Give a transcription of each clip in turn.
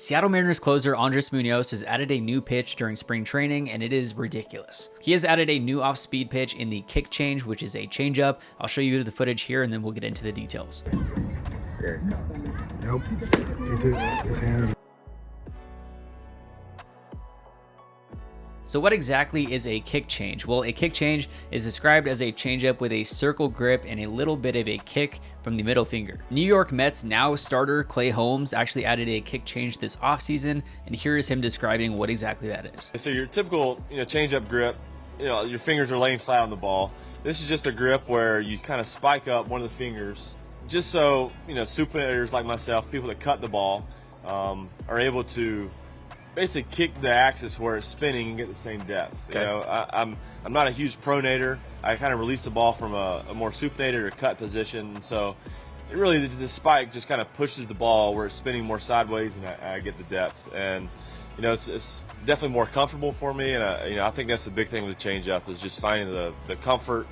Seattle Mariners closer Andrés Muñoz has added a new pitch during spring training, and it is ridiculous. He has added a new off-speed pitch in the kick change, which is a changeup. I'll show you the footage here, and then we'll get into the details. Nope. He did his hand. So what exactly is a kick change? Well, a kick change is described as a changeup with a circle grip and a little bit of a kick from the middle finger. New York Mets now starter Clay Holmes actually added a kick change this offseason, and here is him describing what exactly that is. So your typical, changeup grip, your fingers are laying flat on the ball. This is just a grip where you kind of spike up one of the fingers, just so supinators like myself, people that cut the ball, are able to basically kick the axis where it's spinning and get the same depth. Okay. I'm not a huge pronator. I kind of release the ball from a more supinated or cut position, so it really, the spike just kind of pushes the ball where it's spinning more sideways, and I get the depth. And it's definitely more comfortable for me, and I think that's the big thing with the changeup is just finding the comfort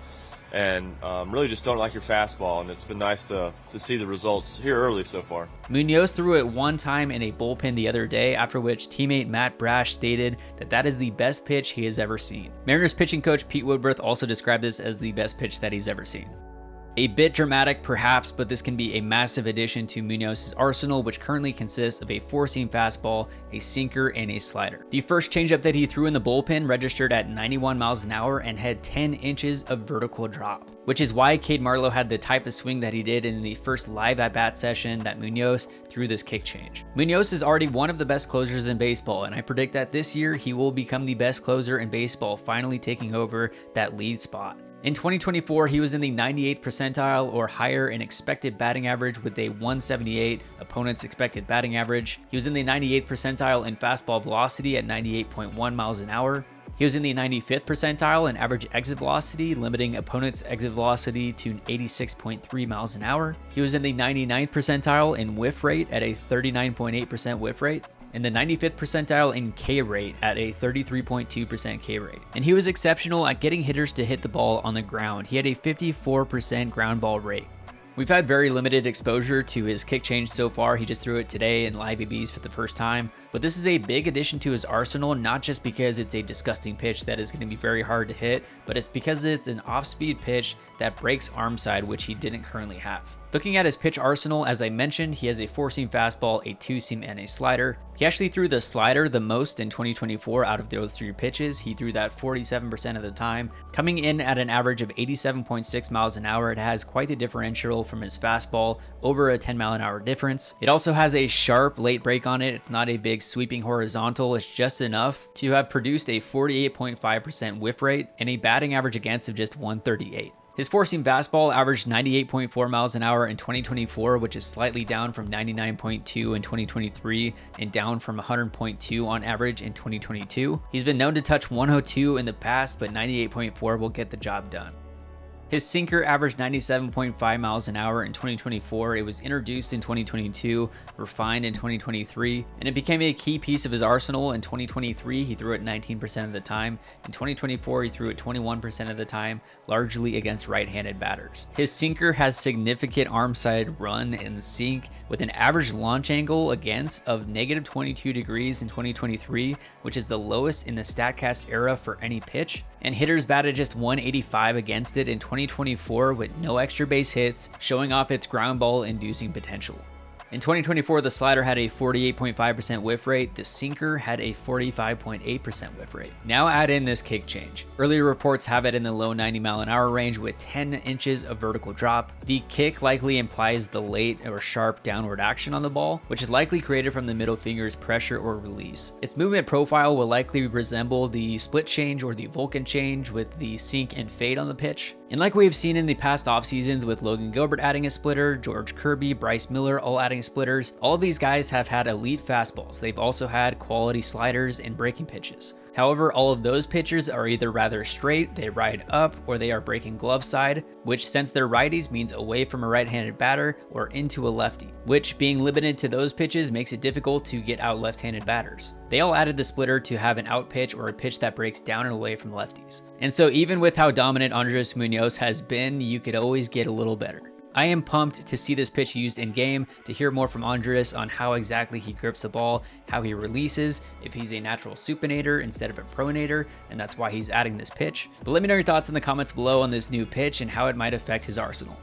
and really just throwing it like your fastball, and it's been nice to see the results here early so far. Muñoz threw it one time in a bullpen the other day, after which teammate Matt Brash stated that is the best pitch he has ever seen. Mariners pitching coach Pete Woodworth also described this as the best pitch that he's ever seen. A bit dramatic perhaps, but this can be a massive addition to Muñoz's arsenal, which currently consists of a four-seam fastball, a sinker, and a slider. The first changeup that he threw in the bullpen registered at 91 miles an hour and had 10 inches of vertical drop, which is why Cade Marlowe had the type of swing that he did in the first live at-bat session that Muñoz threw this kick change. Muñoz is already one of the best closers in baseball, and I predict that this year he will become the best closer in baseball, finally taking over that lead spot. In 2024, he was in the 98th percentile or higher in expected batting average with a 178 opponent's expected batting average. He was in the 98th percentile in fastball velocity at 98.1 miles an hour. He was in the 95th percentile in average exit velocity, limiting opponent's exit velocity to 86.3 miles an hour. He was in the 99th percentile in whiff rate at a 39.8% whiff rate, and the 95th percentile in K rate at a 33.2% K rate. And he was exceptional at getting hitters to hit the ball on the ground. He had a 54% ground ball rate. We've had very limited exposure to his kick change so far. He just threw it today in live ABs for the first time. But this is a big addition to his arsenal, not just because it's a disgusting pitch that is going to be very hard to hit, but it's because it's an off-speed pitch that breaks arm side, which he didn't currently have. Looking at his pitch arsenal, as I mentioned, he has a four-seam fastball, a two-seam, and a slider. He actually threw the slider the most in 2024 out of those three pitches. He threw that 47% of the time. Coming in at an average of 87.6 miles an hour, it has quite the differential from his fastball, over a 10 mile an hour difference. It also has a sharp late break on it. It's not a big sweeping horizontal. It's just enough to have produced a 48.5% whiff rate and a batting average against of just 138. His four-seam fastball averaged 98.4 miles an hour in 2024, which is slightly down from 99.2 in 2023 and down from 100.2 on average in 2022. He's been known to touch 102 in the past, but 98.4 will get the job done. His sinker averaged 97.5 miles an hour in 2024. It was introduced in 2022, refined in 2023, and it became a key piece of his arsenal. In 2023, he threw it 19% of the time. In 2024, he threw it 21% of the time, largely against right-handed batters. His sinker has significant arm side run and sink with an average launch angle against of negative 22 degrees in 2023, which is the lowest in the StatCast era for any pitch. And hitters batted just 185 against it in 2024 with no extra base hits, showing off its ground ball inducing potential. In 2024, the slider had a 48.5% whiff rate. The sinker had a 45.8% whiff rate. Now add in this kick change. Earlier reports have it in the low 90 mile an hour range with 10 inches of vertical drop. The kick likely implies the late or sharp downward action on the ball, which is likely created from the middle finger's pressure or release. Its movement profile will likely resemble the split change or the Vulcan change with the sink and fade on the pitch. And like we've seen in the past off seasons with Logan Gilbert adding a splitter, George Kirby, Bryce Miller all adding splitters, all of these guys have had elite fastballs. They've also had quality sliders and breaking pitches. However, all of those pitchers are either rather straight, they ride up, or they are breaking glove side, which since they're righties means away from a right-handed batter or into a lefty, which being limited to those pitches makes it difficult to get out left-handed batters. They all added the splitter to have an out pitch or a pitch that breaks down and away from lefties. And so even with how dominant Andrés Muñoz has been, you could always get a little better. I am pumped to see this pitch used in game, to hear more from Andrés on how exactly he grips the ball, how he releases, if he's a natural supinator instead of a pronator, and that's why he's adding this pitch. But let me know your thoughts in the comments below on this new pitch and how it might affect his arsenal.